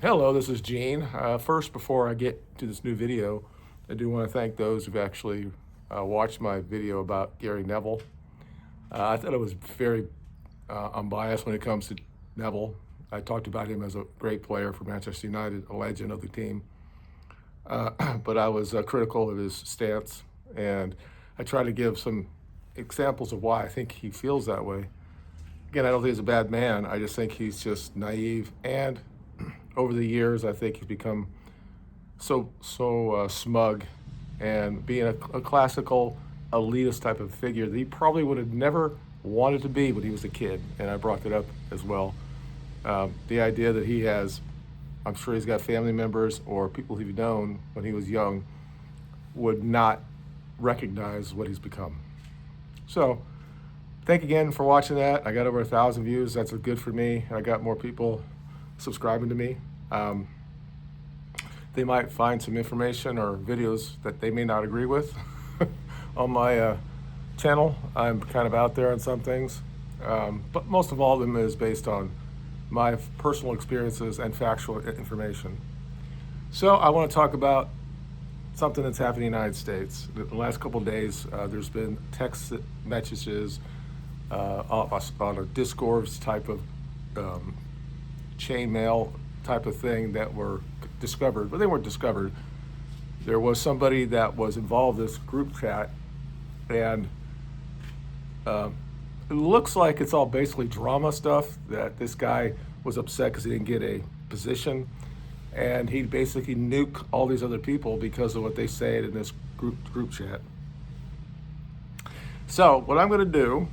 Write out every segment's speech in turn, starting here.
Hello, this is Gene. First, before I get to this new video, I do want to thank those who've actually watched my video about Gary Neville. I thought it was very unbiased when it comes to Neville. I talked about him as a great player for Manchester United, a legend of the team. But I was critical of his stance, and I try to give some examples of why I think he feels that way. Again, I don't think he's a bad man. I just think he's just naive, and over the years, I think he's become so smug and being a classical elitist type of figure that he probably would have never wanted to be when he was a kid. And I brought that up as well. The idea that he has, I'm sure he's got family members or people he's known when he was young, would not recognize what he's become. So, thank you again for watching that. I got over 1,000 views. That's good for me. I got more people subscribing to me. They might find some information or videos that they may not agree with on my channel. I'm kind of out there on some things, but most of all of them is based on my personal experiences and factual information. So I want to talk about something that's happening in the United States. The last couple of days, there's been text messages on a discourse type of chain mail type of thing that were discovered, but they weren't discovered. There was somebody that was involved in this group chat, and it looks like it's all basically drama stuff, that this guy was upset because he didn't get a position, and he basically nuke all these other people because of what they said in this group chat. So what I'm going to do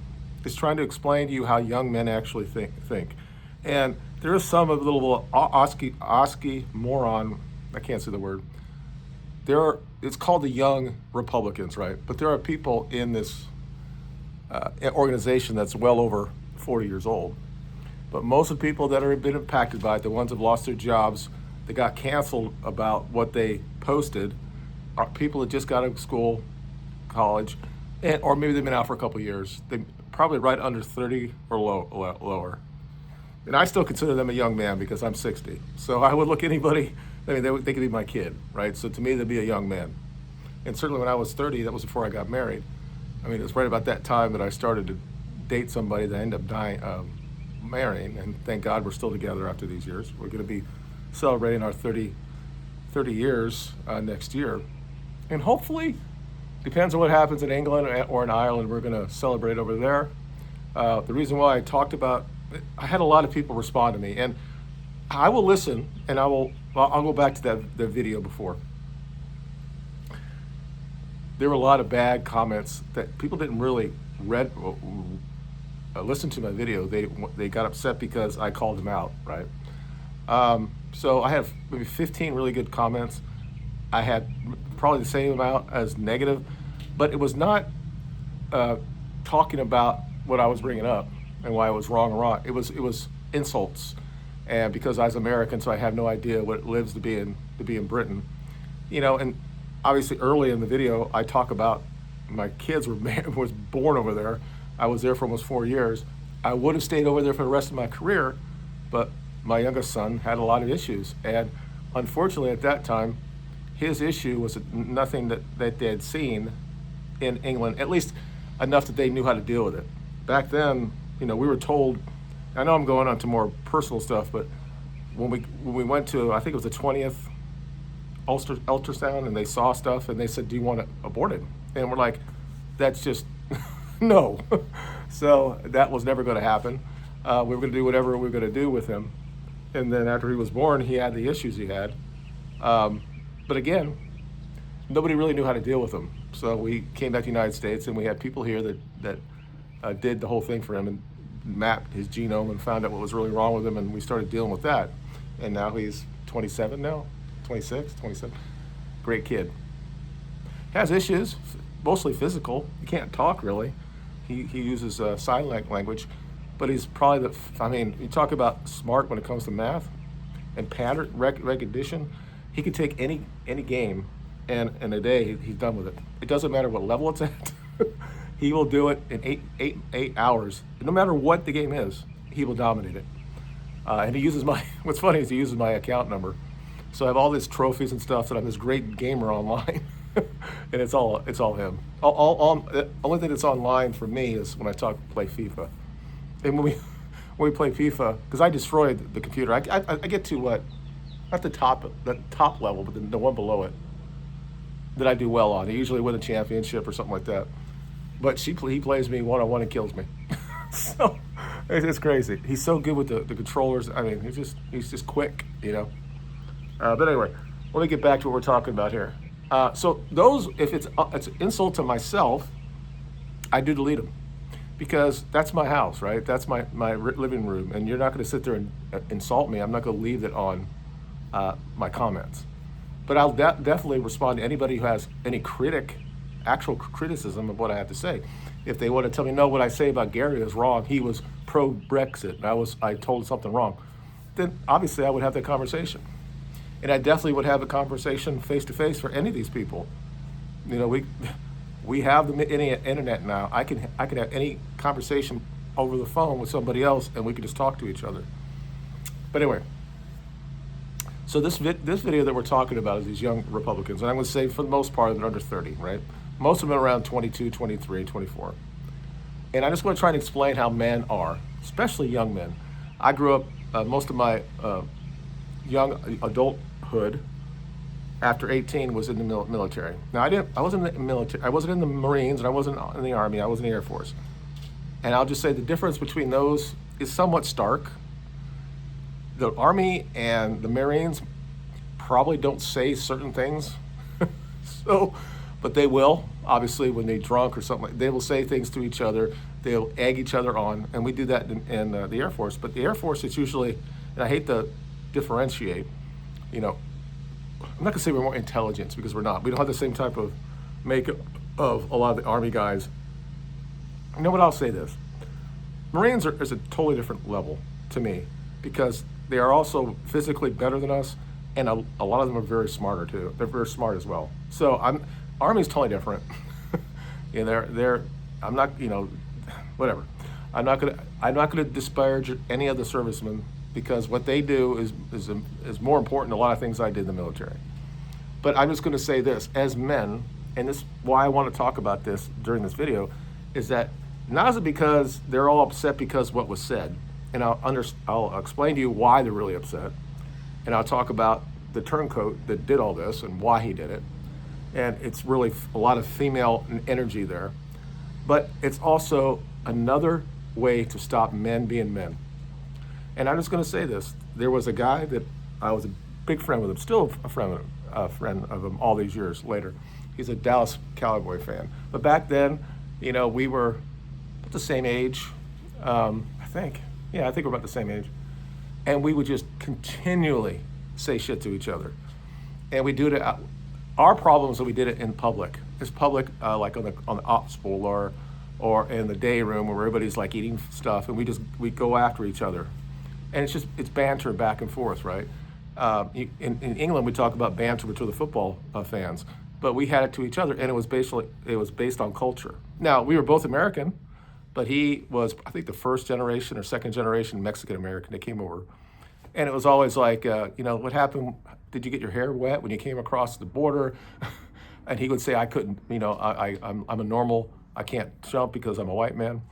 is trying to explain to you how young men actually think. And there is some of the little moron, I can't say the word. It's called the Young Republicans, right? But there are people in this organization that's well over 40 years old. But most of the people that have been impacted by it, the ones that have lost their jobs, that got canceled about what they posted, are people that just got out of school, college, or maybe they've been out for a couple of years. They probably right under 30 or lower. And I still consider them a young man because I'm 60. So I would look anybody, I mean, they could be my kid, right? So to me, they'd be a young man. And certainly when I was 30, that was before I got married. I mean, it was right about that time that I started to date somebody that I ended up marrying. And thank God we're still together after these years. We're going to be celebrating our 30 years next year. And hopefully, depends on what happens in England or in Ireland, we're going to celebrate over there. The reason why I had a lot of people respond to me, and I will listen, and I'll go back to that video before. There were a lot of bad comments that people didn't really listen to my video. They got upset because I called them out, right? So I have maybe 15 really good comments. I had probably the same amount as negative, but it was not talking about what I was bringing up and why I was wrong or right. It was insults, and because I was American, so I have no idea what it lives to be in Britain, And obviously, early in the video, I talk about my kids was born over there. I was there for almost 4 years. I would have stayed over there for the rest of my career, but my youngest son had a lot of issues, and unfortunately, at that time, his issue was nothing that they had seen in England, at least enough that they knew how to deal with it. Back then, we were told, I know I'm going on to more personal stuff, but when we went to, I think it was the 20th ultrasound, and they saw stuff, and they said, do you want it aborted? And we're like, that's just, no. So that was never going to happen. We were going to do whatever we were going to do with him. And then after he was born, he had the issues he had. But again, nobody really knew how to deal with him. So we came back to the United States, and we had people here that did the whole thing for him and mapped his genome and found out what was really wrong with him, and we started dealing with that. And now he's 27 now, 26, 27. Great kid. Has issues, mostly physical. He can't talk really. He uses sign language, but he's probably you talk about smart when it comes to math and pattern recognition. He can take any game, and in a day he's done with it. It doesn't matter what level it's at. He will do it in eight hours. No matter what the game is, he will dominate it. And he uses my, what's funny is he uses my account number. So I have all these trophies and stuff that I'm this great gamer online. And it's all him. The only thing that's online for me is when I play FIFA. And when we play FIFA, because I destroyed the computer, I get to what, not the top level, but the one below it that I do well on. I usually win a championship or something like that. But he plays me one-on-one and kills me. So it's crazy. He's so good with the controllers. I mean, he's just quick, you know. But anyway, let me get back to what we're talking about here. So those, if it's an insult to myself, I do delete them, because that's my house, right? That's my living room, and you're not going to sit there and insult me. I'm not going to leave it on my comments. But I'll definitely respond to anybody who has any actual criticism of what I have to say. If they want to tell me, no, what I say about Gary is wrong, he was pro-Brexit, and I told something wrong, then obviously I would have that conversation. And I definitely would have a conversation face-to-face for any of these people. You know, we have the internet now. I can have any conversation over the phone with somebody else, and we can just talk to each other. But anyway, so this video that we're talking about is these young Republicans, and I'm going to say for the most part they're under 30, right? Most of them are around 22, 23, 24. And I just want to try and explain how men are, especially young men. I grew up, most of my young adulthood after 18 was in the military. Now I wasn't in the military, I wasn't in the Marines, and I wasn't in the Army, I was in the Air Force. And I'll just say the difference between those is somewhat stark. The Army and the Marines probably don't say certain things. But they will, obviously, when they're drunk or something, they will say things to each other, they'll egg each other on, and we do that in the Air Force. But the Air Force is usually, and I hate to differentiate, you know, I'm not gonna say we're more intelligent, because we're not. We don't have the same type of makeup of a lot of the Army guys. You know what, I'll say this. Marines is a totally different level to me, because they are also physically better than us, and a lot of them are very smarter too. They're very smart as well. So Army's totally different. You know, I'm not, you know, whatever. I'm not gonna disparage any of the servicemen, because what they do is more important than a lot of things I did in the military. But I'm just gonna say this, as men, and this is why I want to talk about this during this video, is that not is it because they're all upset because what was said, and I'll explain to you why they're really upset, and I'll talk about the turncoat that did all this and why he did it. And it's really a lot of female energy there. But it's also another way to stop men being men. And I'm just gonna say this, there was a guy that I was a big friend with him, still a friend of him all these years later. He's a Dallas Cowboy fan. But back then, you know, we were about the same age, I think we're about the same age. And we would just continually say shit to each other. And we do it, our problem is that we did it in public. It's public, like on the ops pool or in the day room where everybody's like eating stuff, and we go after each other. And it's banter back and forth, right? In England, we talk about banter between the football fans, but we had it to each other, and it was based on culture. Now, we were both American, but he was, I think, the first generation or second generation Mexican-American that came over. And it was always like, you know, what happened? Did you get your hair wet when you came across the border? And he would say, I couldn't, you know, I'm a normal, I can't jump because I'm a white man.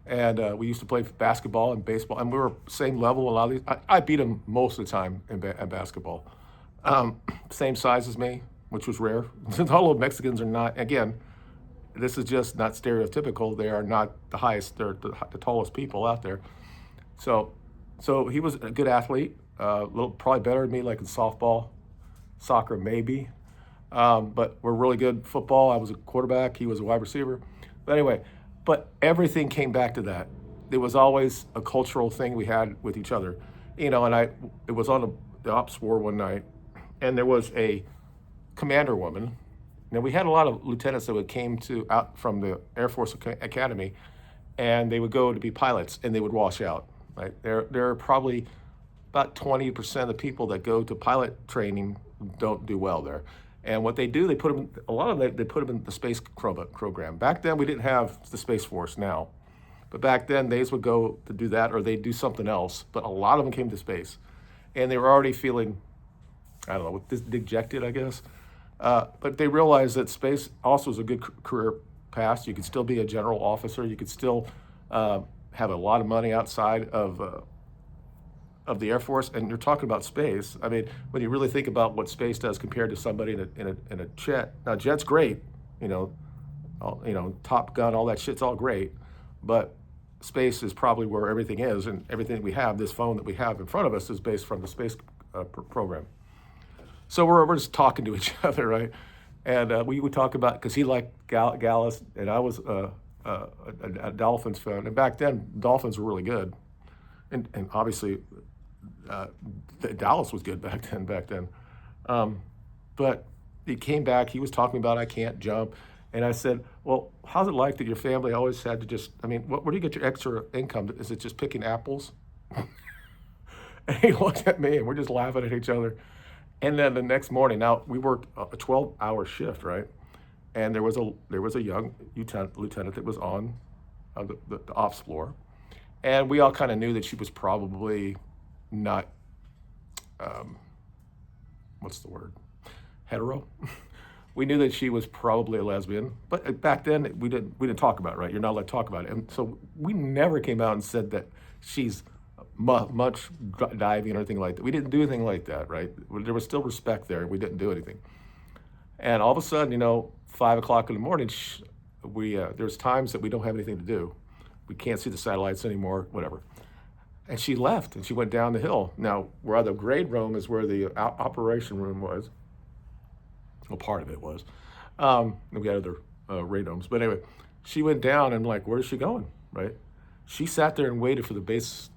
And we used to play basketball and baseball, and we were same level. A lot of these, I beat him most of the time at basketball. Same size as me, which was rare. All of Mexicans are not, again, this is just not stereotypical. They are not the highest, they're the tallest people out there. So he was a good athlete, probably better than me, like in softball, soccer maybe. But we're really good football. I was a quarterback, he was a wide receiver. But anyway, but everything came back to that. There was always a cultural thing we had with each other. You know, and it was on the ops war one night, and there was a commander woman. Now, we had a lot of lieutenants that came out from the Air Force Academy, and they would go to be pilots, and they would wash out, right? There are probably about 20% of the people that go to pilot training don't do well there. And what they do, they put them in the space program. Back then, we didn't have the Space Force now. But back then, they would go to do that or they'd do something else. But a lot of them came to space. And they were already feeling, I don't know, dejected, I guess. But they realized that space also is a good career path. You could still be a general officer. You could still have a lot of money outside of the Air Force, and you're talking about space. I mean, when you really think about what space does compared to somebody in a jet. Now, jet's great, Top Gun, all that shit's all great, but space is probably where everything is, and everything we have, this phone that we have in front of us, is based from the space program. So we're just talking to each other, right? And we would talk about, because he liked Gallus, and I was a Dolphins fan, and back then Dolphins were really good, and obviously Dallas was good back then. But he came back. He was talking about I can't jump, and I said, "Well, how's it like that your family always had to just? I mean, where do you get your extra income? Is it just picking apples?" And he looked at me, and we're just laughing at each other. And then the next morning, now we worked a 12-hour shift, right? And there was a young lieutenant that was on the ops floor, and we all kind of knew that she was probably not, what's the word, hetero. We knew that she was probably a lesbian, but back then we didn't talk about it, right? You're not allowed to talk about it, and so we never came out and said that she's much diving or anything like that. We didn't do anything like that, right? There was still respect there. We didn't do anything. And all of a sudden, 5 o'clock in the morning, there's times that we don't have anything to do. We can't see the satellites anymore, whatever. And she left, and she went down the hill. Now, where the grade room is where the operation room was. Well, part of it was. And we had other radomes. But anyway, she went down, and I'm like, where's she going, right? She sat there and waited for the base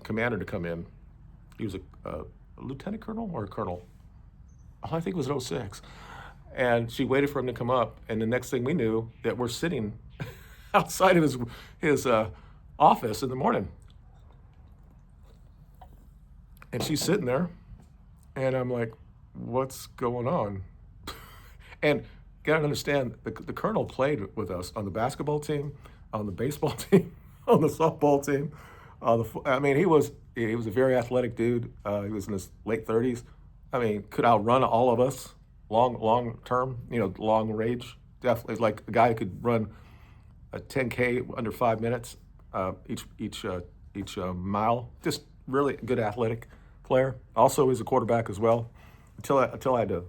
commander to come in. He was a lieutenant colonel or a colonel? I think it was an 06. And she waited for him to come up. And the next thing we knew, that we're sitting outside of his office in the morning. And she's sitting there. And I'm like, what's going on? And you got to understand, the colonel played with us on the basketball team, on the baseball team, on the softball team. He was a very athletic dude. He was in his late 30s. I mean, could outrun all of us, long term, long range. Definitely, like a guy who could run a 10K under 5 minutes each mile. Just really good athletic player. Also, he's a quarterback as well. Until I had to.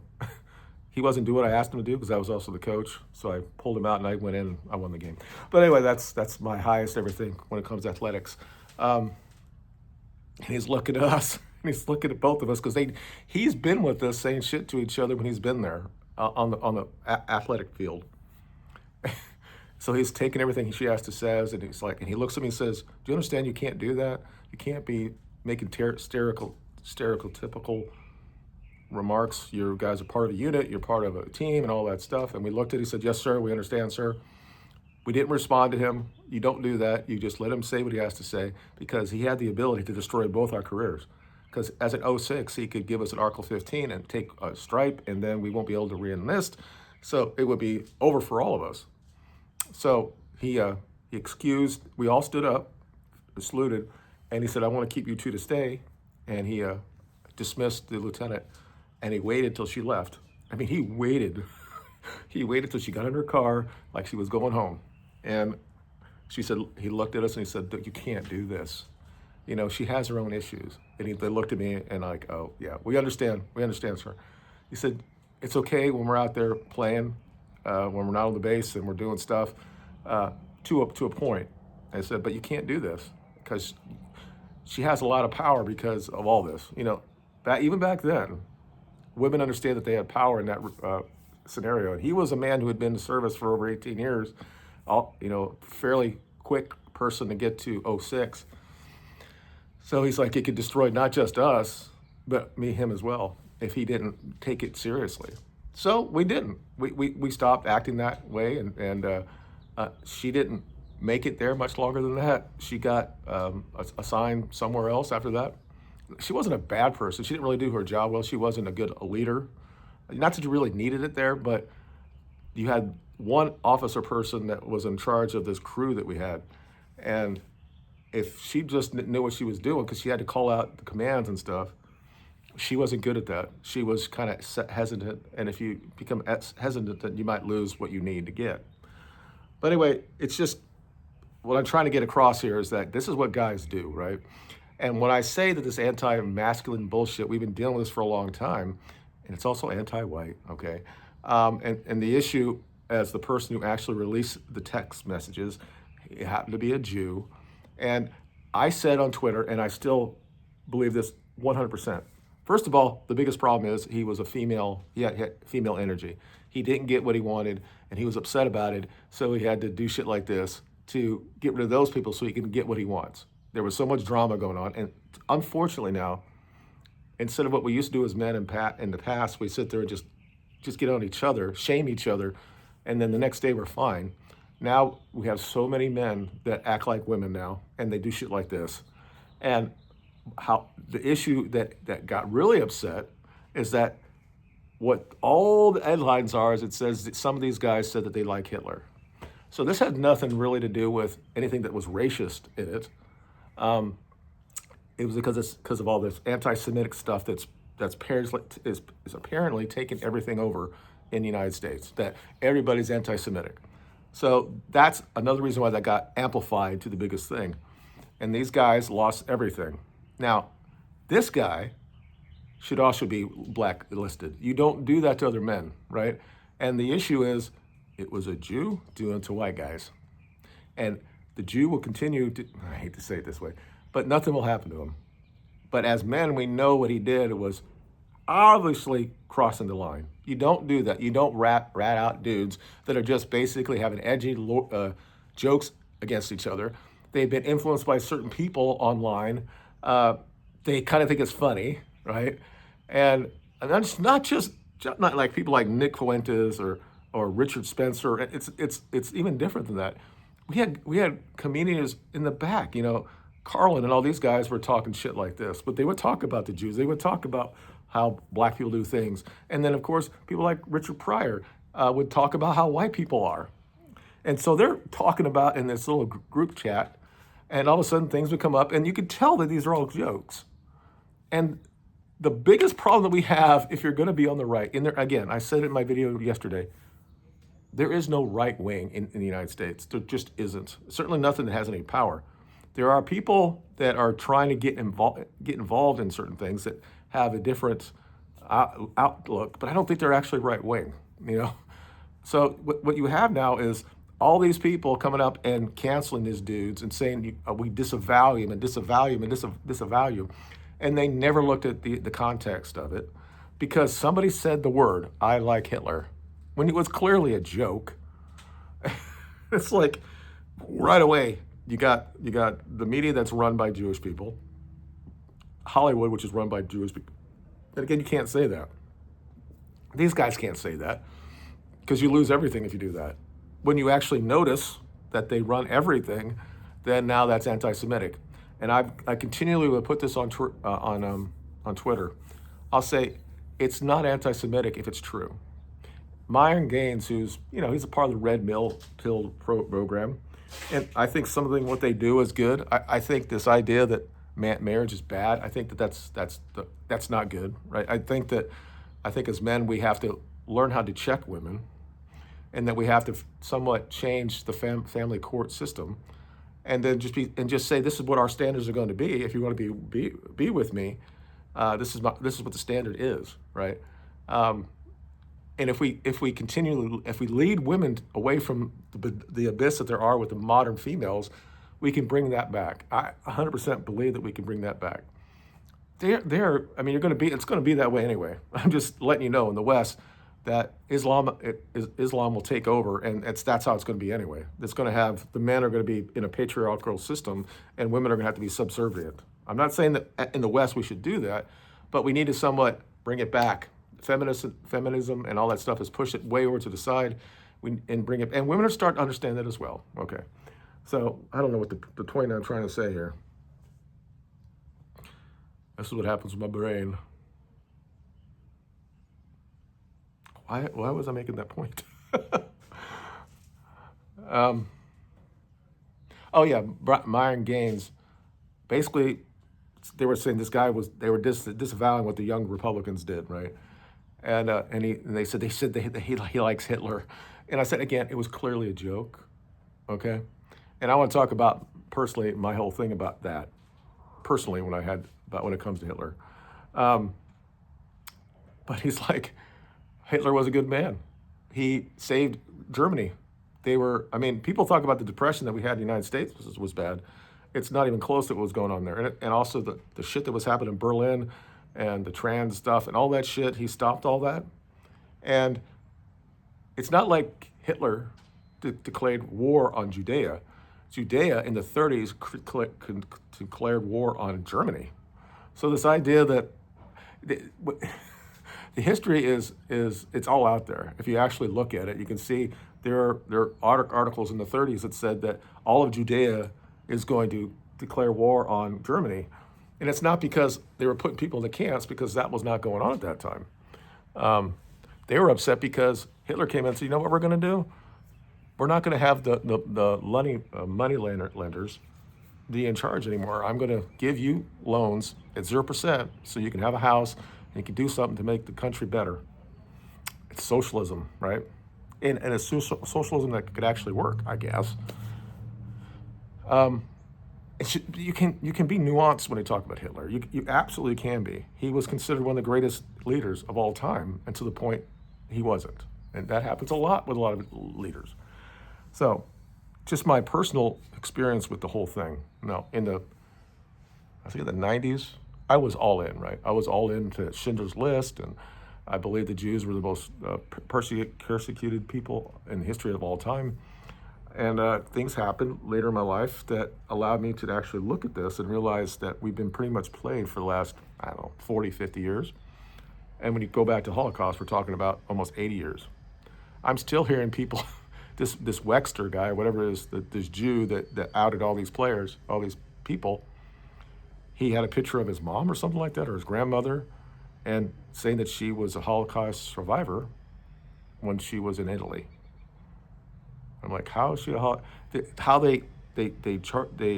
He wasn't doing what I asked him to do because I was also the coach. So I pulled him out and I went in and I won the game. But anyway, that's my highest ever thing when it comes to athletics. And he's looking at us and he's looking at both of us because he's been with us saying shit to each other when he's been there on the athletic field. So he's taking everything she has to says and he's like, and he looks at me and says, "Do you understand you can't do that? You can't be making stereotypical remarks. You guys are part of a unit, you're part of a team and all that stuff." And we looked at it, he said, "Yes, sir, we understand, sir." We didn't respond to him. You don't do that. You just let him say what he has to say because he had the ability to destroy both our careers. Because as an 06, he could give us an Article 15 and take a stripe and then we won't be able to re-enlist. So it would be over for all of us. So he excused, we all stood up, saluted, and he said, "I want to keep you two to stay." And he dismissed the lieutenant. And he waited till she left. I mean, he waited. He waited till she got in her car like she was going home. And she said, he looked at us and he said, "You can't do this. She has her own issues." And they looked at me and like, "Oh, yeah, we understand, sir." He said, "It's okay when we're out there playing, when we're not on the base and we're doing stuff, to a point." I said, "But you can't do this because she has a lot of power because of all this." Even back then, women understand that they had power in that scenario. And he was a man who had been in service for over 18 years, fairly quick person to get to 06. So he's like, it could destroy not just us, but him as well, if he didn't take it seriously. So we didn't. We stopped acting that way, and she didn't make it there much longer than that. She got assigned somewhere else after that. She wasn't a bad person. She didn't really do her job well. She wasn't a good leader. Not that you really needed it there, but you had one officer person that was in charge of this crew that we had. And if she just knew what she was doing, because she had to call out the commands and stuff, she wasn't good at that. She was kind of hesitant, and if you become hesitant, then you might lose what you need to get. But anyway, it's just what I'm trying to get across here is that this is what guys do, right? And when I say that this anti-masculine bullshit, we've been dealing with this for a long time, and it's also anti-white, okay? And the issue, as the person who actually released the text messages, he happened to be a Jew, and I said on Twitter, and I still believe this 100%. First of all, the biggest problem is he was a female, he had female energy. He didn't get what he wanted, and he was upset about it, so he had to do shit like this to get rid of those people so he can get what he wants. There was so much drama going on, and unfortunately now, instead of what we used to do as men in the past, we sit there and just get on each other, shame each other, and then the next day we're fine. Now we have so many men that act like women now, and they do shit like this. And how the issue that got really upset is that what all the headlines are is it says that some of these guys said that they like Hitler. So this had nothing really to do with anything that was racist in it. It was because of all this anti-Semitic stuff that's apparently taken everything over in the United States. That everybody's anti-Semitic. So that's another reason why that got amplified to the biggest thing. And these guys lost everything. Now, this guy should also be blacklisted. You don't do that to other men, right? And the issue is, it was a Jew doing it to white guys. And the Jew will continue to, I hate to say it this way, but nothing will happen to him. But as men, we know what he did was obviously crossing the line. You don't do that. You don't rat out dudes that are just basically having edgy jokes against each other. They've been influenced by certain people online. They kind of think it's funny, right? And that's not like people like Nick Fuentes or Richard Spencer. It's even different than that. We had comedians in the back, Carlin and all these guys were talking shit like this, but they would talk about the Jews. They would talk about how black people do things. And then, of course, people like Richard Pryor would talk about how white people are. And so they're talking about in this little group chat, and all of a sudden things would come up, and you could tell that these are all jokes. And the biggest problem that we have, if you're going to be on the right, again, I said it in my video yesterday, there is no right wing in the United States. There just isn't. Certainly nothing that has any power. There are people that are trying to get involved in certain things that have a different outlook, but I don't think they're actually right wing. So what you have now is all these people coming up and canceling these dudes and saying we disavow him and disavow him and disavow you, and they never looked at the context of it, because somebody said the word "I like Hitler" when it was clearly a joke. It's like right away. You got the media that's run by Jewish people, Hollywood, which is run by Jewish people. And again, you can't say that. These guys can't say that because you lose everything if you do that. When you actually notice that they run everything, then now that's anti-Semitic. And I continually will put this on Twitter. I'll say it's not anti-Semitic if it's true. Myron Gaines, who's he's a part of the Red Pill program. And I think what they do is good. I think this idea that marriage is bad, I think that's not good, right? I think as men we have to learn how to check women, and that we have to somewhat change the family court system, and then just say this is what our standards are going to be. If you want to be with me, this is what the standard is, right? And if we lead women away from the abyss that there are with the modern females, we can bring that back. I 100% believe that we can bring that back. It's going to be that way anyway. I'm just letting you know in the West that Islam will take over, and that's how it's going to be anyway. It's going to have, the men are going to be in a patriarchal system, and women are going to have to be subservient. I'm not saying that in the West we should do that, but we need to somewhat bring it back. Feminism and all that stuff is push it way over to the side, and bring it. And women are starting to understand that as well. Okay, so I don't know what the point I'm trying to say here. This is what happens with my brain. Why was I making that point? Oh yeah, Myron Gaines. Basically, they were saying this guy was. They were disavowing what the young Republicans did, right? And they said that he likes Hitler, and I said again, it was clearly a joke, okay? And I want to talk about personally my whole thing about that personally when it comes to Hitler. Um, but he's like, Hitler was a good man. He saved Germany. They were, I mean, people talk about the depression that we had in the United States was bad. It's not even close to what was going on there. And also the shit that was happening in Berlin and the trans stuff and all that shit, he stopped all that. And it's not like Hitler declared war on Judea. Judea in the 30s declared war on Germany. So this idea that the, the history is it's all out there. If you actually look at it, you can see there are articles in the 30s that said that all of Judea is going to declare war on Germany. And it's not because they were putting people in the camps, because that was not going on at that time. They were upset because Hitler came in and said, you know what we're going to do? We're not going to have the money lenders be in charge anymore. I'm going to give you loans at 0% so you can have a house and you can do something to make the country better. It's socialism, right? And it's socialism that could actually work, I guess. You can be nuanced when you talk about Hitler. You absolutely can be. He was considered one of the greatest leaders of all time, and to the point he wasn't. And that happens a lot with a lot of leaders. So, just my personal experience with the whole thing. Now, I think in the 90s, I was all in, right? I was all into Schindler's List, and I believe the Jews were the most persecuted people in the history of all time. And things happened later in my life that allowed me to actually look at this and realize that we've been pretty much played for the last, 40, 50 years. And when you go back to Holocaust, we're talking about almost 80 years. I'm still hearing people, this Wexter guy, whatever it is, this Jew that outed all these players, all these people, he had a picture of his mom or something like that, or his grandmother, and saying that she was a Holocaust survivor when she was in Italy. I'm like, how is she how they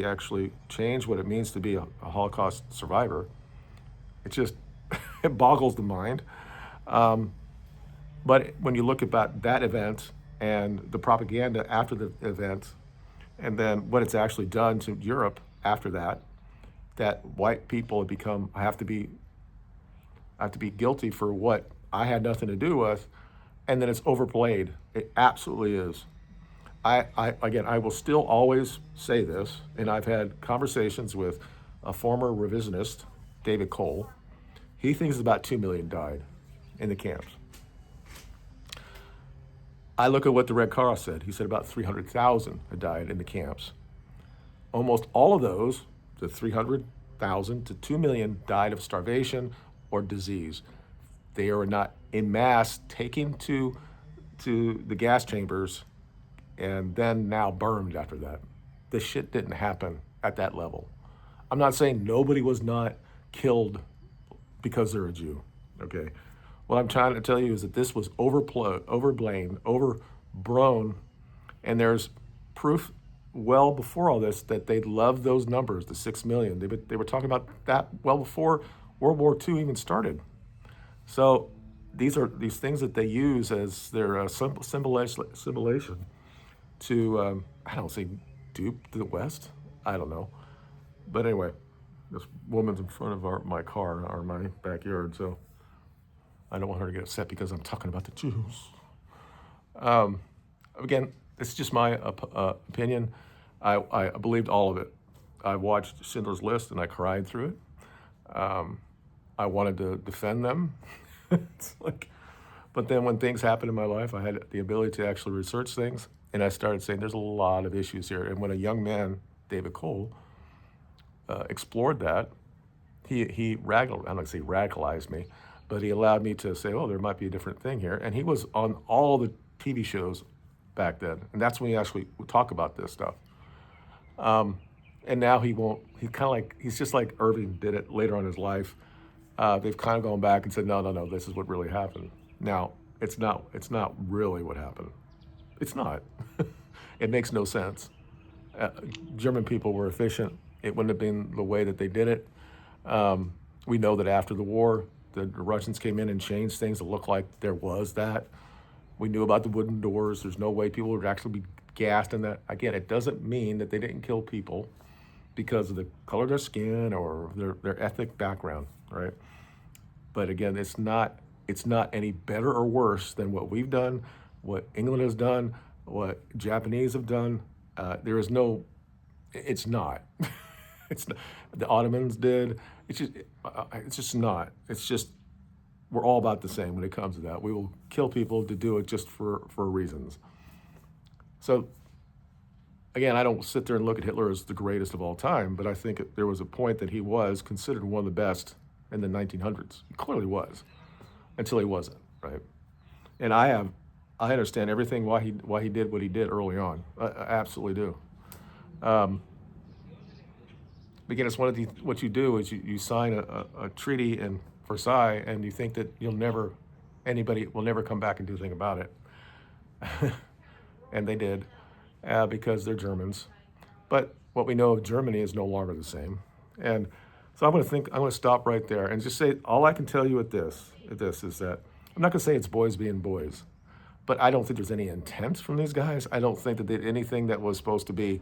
actually change what it means to be a Holocaust survivor? It just it boggles the mind. But when you look about that event and the propaganda after the event, and then what it's actually done to Europe after that, that white people have to be guilty for what I had nothing to do with, and then it's overplayed. It absolutely is. I will still always say this, and I've had conversations with a former revisionist, David Cole. He thinks about 2 million died in the camps. I look at what the Red Cross said. He said about 300,000 had died in the camps. Almost all of those, the 300,000 to 2 million, died of starvation or disease. They are not en masse taken to the gas chambers and then now burned after that. This shit didn't happen at that level. I'm not saying nobody was not killed because they're a Jew, okay? What I'm trying to tell you is that this was overblamed, overblown, and there's proof well before all this that they loved those numbers, the 6 million. They were talking about that well before World War II even started. So these are these things that they use as their symbolization to, I don't say dupe the West. I don't know. But anyway, this woman's in front of my car or my backyard, so I don't want her to get upset because I'm talking about the Jews. Again, it's just my opinion. I believed all of it. I watched Schindler's List and I cried through it. I wanted to defend them. It's like, but then when things happened in my life, I had the ability to actually research things, and I started saying there's a lot of issues here. And when a young man, David Cole, explored that, he radicalized me, but he allowed me to say, oh, there might be a different thing here. And he was on all the TV shows back then, and that's when he actually would talk about this stuff. And now he won't. He's just like Irving did it later on in his life. They've kind of gone back and said, no, this is what really happened. Now it's not really what happened. It's not. It makes no sense. uh, German people were efficient. It wouldn't have been the way that they did it. We know that after the war, the Russians came in and changed things to look like there was that. We knew about the wooden doors. There's no way people would actually be gassed in that. Again, it doesn't mean that they didn't kill people because of the color of their skin or their ethnic background, right? But again, it's not any better or worse than what we've done, what England has done, what Japanese have done. There is no, it's not. It's not. The Ottomans did. It's just not. It's just, we're all about the same when it comes to that. We will kill people to do it just for reasons. So again, I don't sit there and look at Hitler as the greatest of all time, but I think there was a point that he was considered one of the best in the 1900s. He clearly was, until he wasn't, right? And I understand everything why he did what he did early on. I absolutely do. Again, it's one of what you do is you sign a treaty in Versailles, and you think that anybody will never come back and do anything about it. And they did, because they're Germans. But what we know of Germany is no longer the same. And so I'm going to stop right there and just say, all I can tell you at this is that I'm not going to say it's boys being boys, but I don't think there's any intent from these guys. I don't think that they did anything that was supposed to be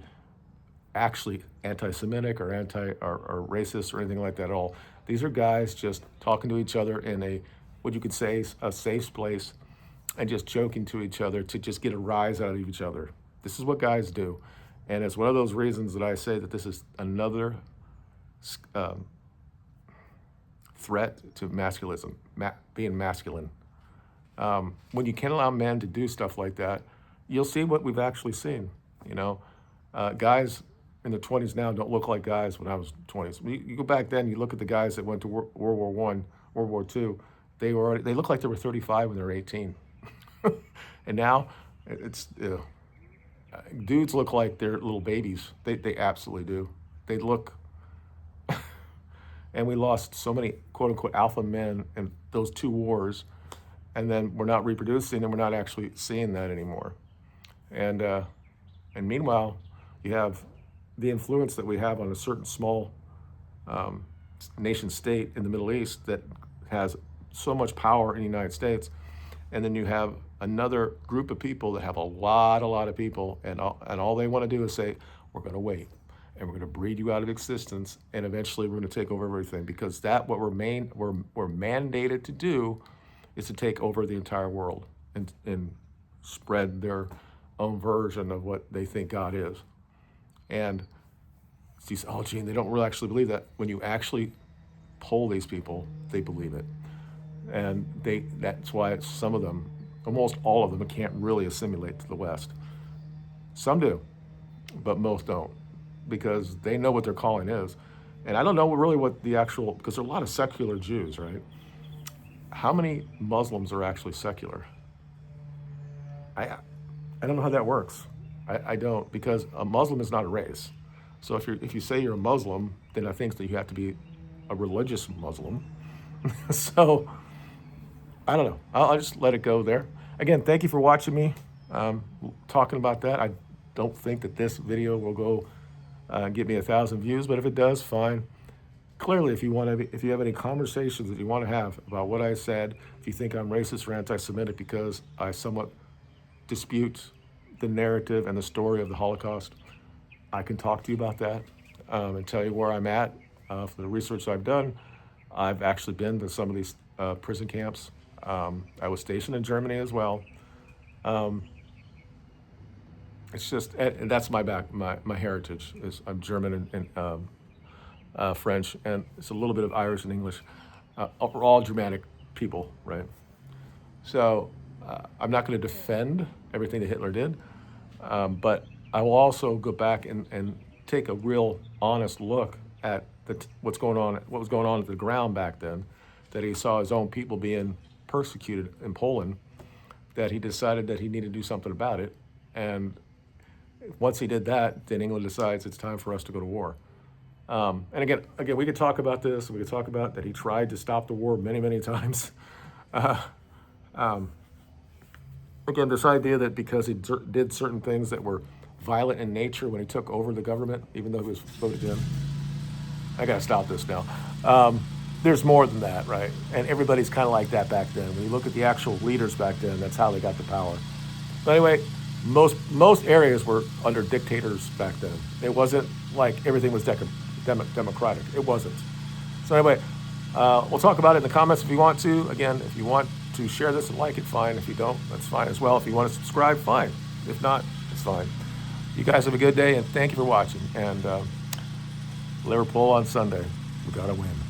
actually anti-Semitic or or racist or anything like that at all. These are guys just talking to each other in what you could say, a safe place, and just joking to each other to just get a rise out of each other. This is what guys do. And it's one of those reasons that I say that this is another threat to masculinism, being masculine. When you can't allow men to do stuff like that, you'll see what we've actually seen. Guys in the 20s now don't look like guys when I was 20s. You go back then, you look at the guys that went to World War I, World War II, they looked like they were 35 when they were 18. And now, dudes look like they're little babies. They absolutely do. They look, and we lost so many quote unquote alpha men in those two wars, and then we're not reproducing and we're not actually seeing that anymore. And meanwhile, you have the influence that we have on a certain small nation state in the Middle East that has so much power in the United States. And then you have another group of people that have a lot of people, and all they want to do is say, we're going to wait, and we're going to breed you out of existence, and eventually we're going to take over everything, because what we're mandated to do is to take over the entire world and spread their own version of what they think God is. And you say, oh, Gene, they don't really actually believe that. When you actually poll these people, they believe it. And that's why some of them, almost all of them, can't really assimilate to the West. Some do, but most don't, because they know what their calling is. And I don't know really what because there are a lot of secular Jews, right? How many Muslims are actually secular? I don't know how that works. I don't, because a Muslim is not a race. So if you say you're a Muslim, then I think that you have to be a religious Muslim. So I don't know. I'll just let it go there. Again, thank you for watching me talking about that. I don't think that this video will go get me 1,000 views, but if it does, fine. Clearly, if you have any conversations that you want to have about what I said, if you think I'm racist or anti-Semitic because I somewhat dispute the narrative and the story of the Holocaust, I can talk to you about that and tell you where I'm at for the research I've done. I've actually been to some of these prison camps. I was stationed in Germany as well. It's just, and that's my heritage. I'm German and French, and it's a little bit of Irish and English. We're all Germanic people, right? So I'm not going to defend everything that Hitler did, but I will also go back and take a real honest look at what was going on at the ground back then, that he saw his own people being persecuted in Poland, that he decided that he needed to do something about it. And once he did that, then England decides it's time for us to go to war. And again, we could talk about this. We could talk about that he tried to stop the war many times. Again, this idea that because he did certain things that were violent in nature when he took over the government, even though he was voted in. I gotta stop this now. There's more than that, right? And everybody's kind of like that back then. When you look at the actual leaders back then, that's how they got the power. But anyway, most areas were under dictators back then. It wasn't like everything was democratic. It wasn't. So anyway, we'll talk about it in the comments if you want to. Again, if you want to share this and like it, fine. If you don't, that's fine as well. If you want to subscribe, fine. If not, it's fine. You guys have a good day, and thank you for watching. And Liverpool on Sunday. We gotta win.